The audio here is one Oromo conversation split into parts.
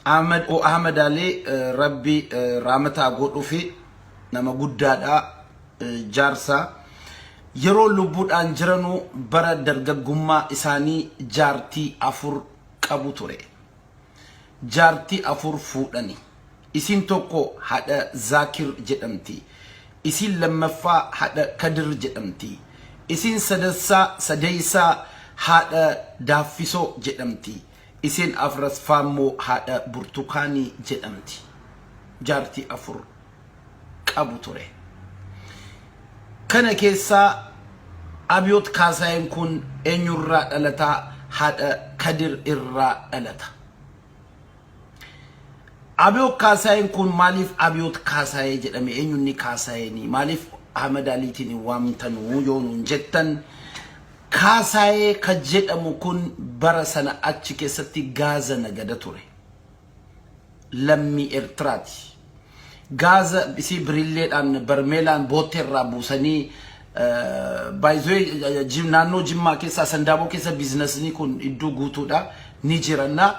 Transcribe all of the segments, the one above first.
Ahmed Ali Rabbi Ramata Godufi nama guddaadha jaarsa yeroo lubbuudhaan jiranu bara dargaggummaa isaanii jaartii afur qabu ture jaartii afur fuudhani isin tokko hada Zakir jedhamti isin lammaffaa hada Kadir jedhamti isin sadeysa hada Daffiso jedhamti isin afras fammo hada Burtukani jedhamti jaartii afur qabu ture kana keessa Abiyoot kaasayeen kun eenyurraa dhalata hada Kadir irraa dhalata Abiyoot kaasayeen kun maaliif Abiyoot kaasayee jedhame eenyunni kaasayeeni maaliif Ahmed Aliitiin waamtanu yoonun jettan kaasayee ka jedhamu kun bara sana achi keessatti Gaaza nagada ture lammi Eertiraati Gaza bisi brilleedhaan barmeelaan booterraa buusanii baay'ee naannoo Jimmaa keessa Sandaaboo keessa biizinasni kun iddoo guutuudha ni jiranna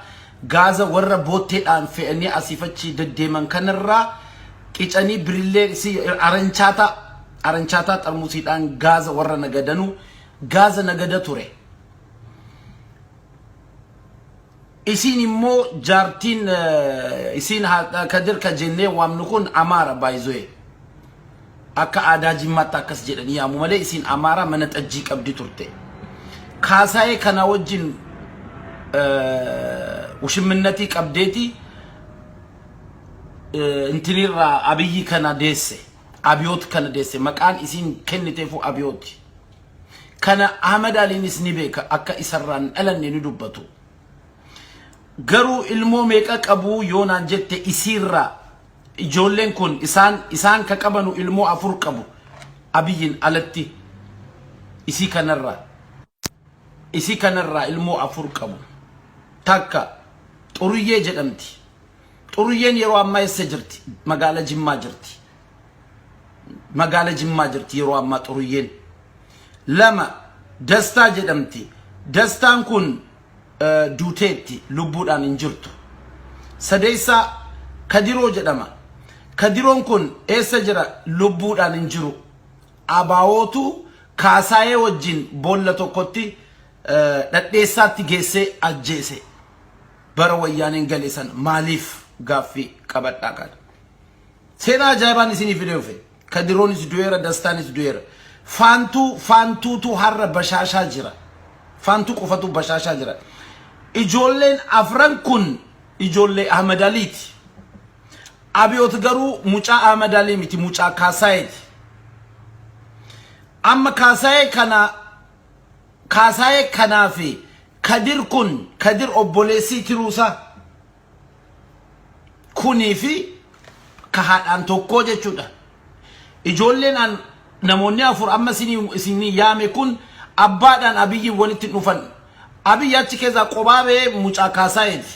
Gaza warra booteedhaan fe'anii asiifachi deddeeman kanarraa qicanii brillee si aranchaata xarmusiidhaan Gaza warra nagadanu Gaza nagada ture isin immoo jaartiin isin hada Kadir ka jenne waamnu kun Amaara baay'ee akka aadaa Jimmaatti akkas jedhanii yaamu malee isin Amaara mana xajjii qabdi turte kaasayee kana wajjin ushimminati qabdeeti intinirra Abiyyi kana deesse Abiyoot kana deesse maqaan isin kenniteefu Abiyoot kana Ahmed Aliinis ni beeka akka isarraan dhalanne ni dubbatu garuu ilmoo meeqa qabu yoonaan jette isirra ijoolleen kun isaan ka qabanu ilmoo afur qabu Abiyyin alatti isi kanarra ilmoo afur qabu takka Xuruyyee jedhamti Xuruyyeen yeroo ammaa eessa jirti magaala Jimmaa jirti yeroo ammaa Xuruyyeen lama Dastaa jedhamti Dastaan kun duuteetti lubbuudhaan hin jirtu sadeysa Kadiroo jedhama Kadiroon kun eessa jira lubbuudhaan hin jiru Abiyootu kaasayee wajjin boolla tokkotti dhadheessaatti geesse ajjeese bara wayyaaneen galeessan maaliif gaaffii qabadhaa kana seenaa ajaa'ibaan isinii fideefe Kadiroonis du'eera Dastaanis du'eera faantuutu har'a bashaashaa jira faantuu qofatu bashaashaa jira ijoolleen afran kun ijoollee Ahmed Aliiti Abiyoot garuu mucaa Ahmed Ali miti mucaa kaasayeeti amma kaasayee kanaafi Kadir obboleessii tiruusa kunii fi kahaadhaan tokkoo jechuudha ijoolleen namoonni afur amma isinii yaame kun abbaadhaan Abiyyi walitti dhufan Abiyyi achi keessa qobaabee mucaa kaasayeeti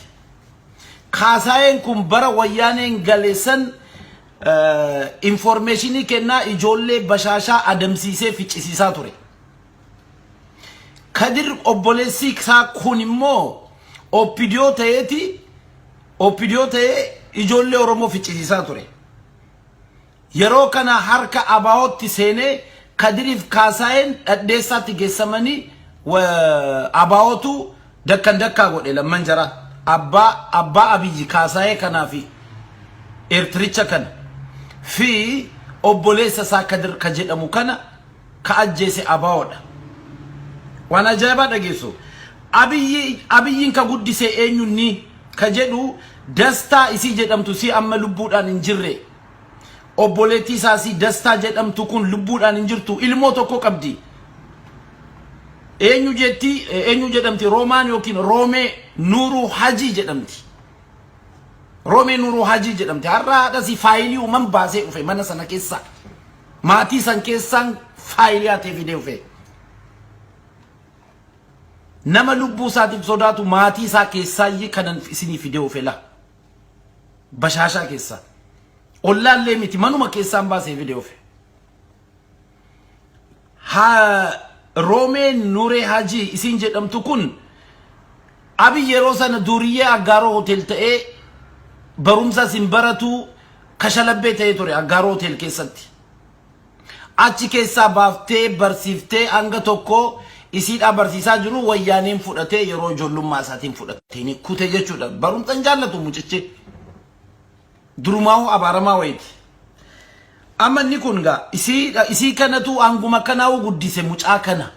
kaasayeen kun bara wayyaaneen galeessan informationii kennaa ijoollee bashaashaa adamsiisee ficcisiisaa ture Kadir obboleessii isaa kun immoo Oppidiyoo ta'ee ijoollee Oromoo ficcisiisaa ture yeroo kana harka Abiyootti seenee Kadiriif kaasayeen dhadheessaatti geessamanii Abiyootu dakkaa godhe lamman jara abbaa Abiyyi kaasayee kanaa fi Eertiricha kana fi obboleessa isaa Kadir ka jedhamu kana ka ajjeese Abiyoodha waan ajaa'ibaa dhageessu Abiyyiin ka guddise eenyunni ka jedhu Dastaa isii jedhamtu si amma lubbuudhaan hin jirre obboleettii isaa si Dastaa jedhamtu kun lubbuudhaan hin jirtu ilmoo tokko qabdi eenyu jedhamti Roomaan yookiin Roomee Nuuruu Hajii jedhamti Roomee Nuuruu Hajii jedhamti har'a si faayilii uuman baasee dhufe mana sana keessa maatii san keessaan faayilii haatee fidee dhufe nama lubbuu isaatiif sodaatu maatii isaa keessaayyee kanan isinii fidee dhufe la bashaashaa keessa ollaallee miti manuma keessaan baasee fidee dhufe Roomee Nuuree Hajii isin jedhamtu kun Abiyyi yeroo sana Duriyee Aggaaroo hotel ta'ee barumsa simbaratu kashalabbe ta'e ture Aggaaroo hotel keessatti achi keessaa baaftee barsiiftee hanga tokko isiidha barsiisaa jiru wayyaaneen fudhatee yeroo ijoollummaa isaatiin fudhatee ni kute jechuudha barumsan jaallatu mucichi durumaa'u abaaramaa wayiti amma inni kun gaa isii kanatu anguma kanaa guddise mucaa kana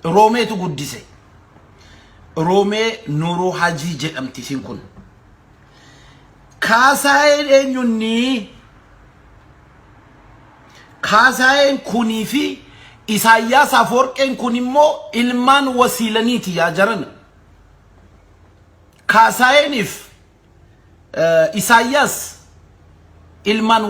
roomeetu guddise roomee Nuuroo Hajii jedhamti isiin kun kaasayeen eenyunni kaasayeen kunii fi Isaayyaas Afoorqeen kun immoo ilmaan wasiilaniiti yaa jaran kaasayeeniif Isaayyaas ilmaan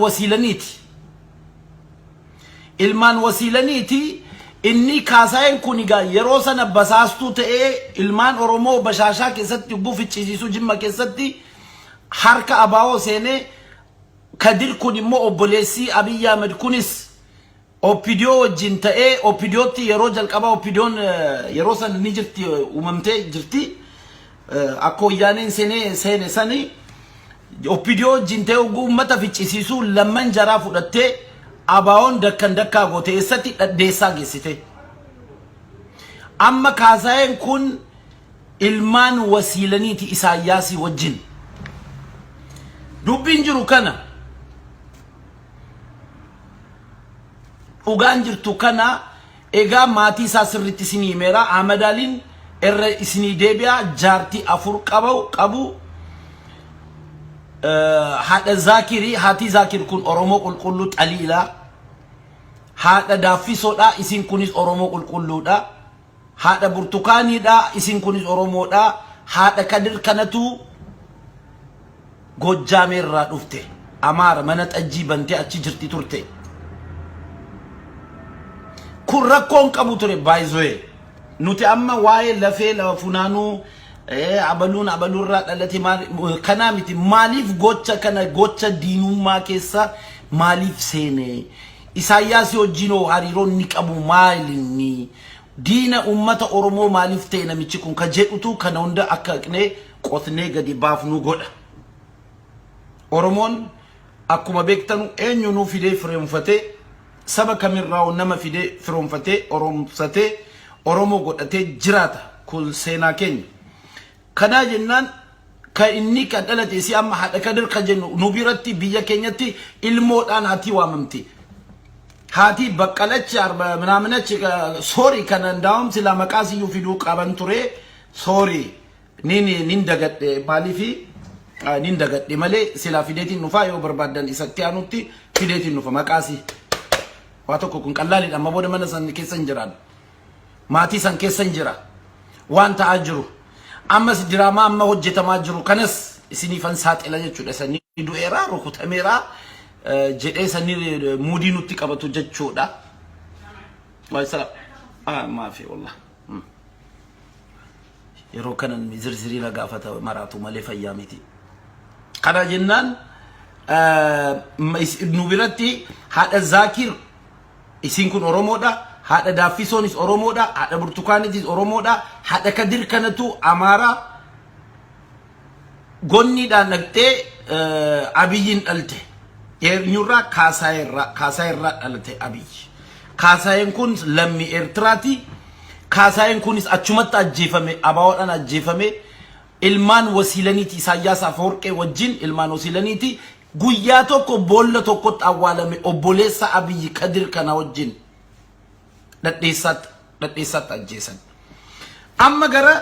wasiilaniiti inni kaasayeen kun egaa yeroo sana basaastuu ta'ee ilmaan Oromoo bashaashaa keessatti buufichisiisu Jimma keessatti harka abaawoo seenee Kadir kun immoo obboleessi Abiy Ahmed kunis Opidio wajjin ta'ee Opidiyootti yeroo jalqabaa Opidiyoon yeroo sana ni jirti uumamtee jirti akka wayyaaneen seene sani Opidiyoo wajjin ta'ee uummata ficcisiisuu lamman jaraa fudhattee abaawoon dakkaa goote eessatti dhadheessaa geessite amma kaasayeen kun ilmaan wasiilaniiti Isaayyaasii wajjin dubbiin jiru kana ugaan jirtu kana egaa maatii isaa sirriitti isinii himeera Ahmad Aliin irra isinii deebi'a jaartii afur qabu haadha Zaakiri haati Zaakir kun Oromoo qulqulluu Xaliilaa haadha Daaffisoodha isin kunis Oromoo qulqulluudha haadha Burtukaaniidha isin kunis Oromoodha haadha Kadir kanatu Gojjaameerraa dhufte Amaara mana xajjii bantee achi jirti turte kun rakkoon qabu ture baay'ee nuti amma waa'ee lafee lafa funaanuu abaluurraa dhalate kana miti maaliif gocha diinummaa keessa maaliif seene Isaayyaas wajjinoo hariiroon ni qabu maalinni diina ummata Oromoo maaliif ta'e namichi kun ka jedhutu kana hunda akka qnee qotnee gadi baafnu godha Oromoon akkuma beektanu eenyuunuu fidee fireemfatee saba kamirraa nama fidee firoomfatee oromsatee Oromoo godhatee jiraata kun seenaa keenya kana jennaan ka inni kan dhalate si amma haadha Kadir ka jennu nu biratti biyya keenyatti ilmoodhaan haati waamamti haati baqqalachi arba manaaminachi sorry kana ndaawum sila maqaasiyuu fiduu qaban ture sorry nin dagadhe maalifi nin dagadhe malee sila fideetiin nufa yoo barbaadan isatti aanutti fideetiin nufa maqaasi Watoko kun qallalidha amma booda mana san keessan jiraan maatii san keessan jira waan ta'aa jiru ammas diraamaa amma hojjetamaa jiru kanas isinifan saaxila jechuudha sanii du'eeraa rukutameeraa jedhee sanii muudii nutti qabatu jechuudha wa salaam maafi wallah yeroo kanan zirziri la gaafata maraatu malee fayyaa miti kana jennaan nu biratti haadha Zaakir isin kun Oromoodha haadha Daaffisoonis Oromoodha haadha Burtukaanitis Oromoodha haadha Kadir kanatu Amaara gonniidhaan dhaqxee Abiyyiin dhalte eenyurraa Kaasayerraa dhalte Abiyyi kaasayeen kun lammii Eertiraati kaasayeen kunis achumatti ajjeefame abaawoodhaan ajjeefame ilmaan wasiilaniiti Isaayyaas Afoorqee wajjin ilmaan wasiilaniiti guyyaa tokko boolla tokkotti awwaalame obboleessa Abiyyi Kadir kana wajjin dhadheessatti ajjeesan amma gara